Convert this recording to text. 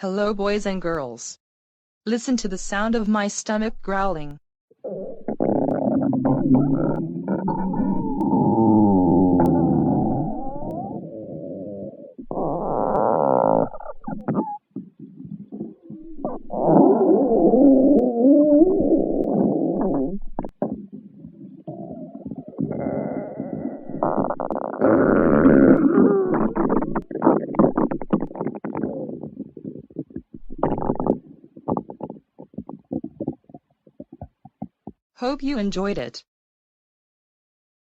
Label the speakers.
Speaker 1: Hello boys and girls. Listen to the sound of my stomach growling. Hope you enjoyed it.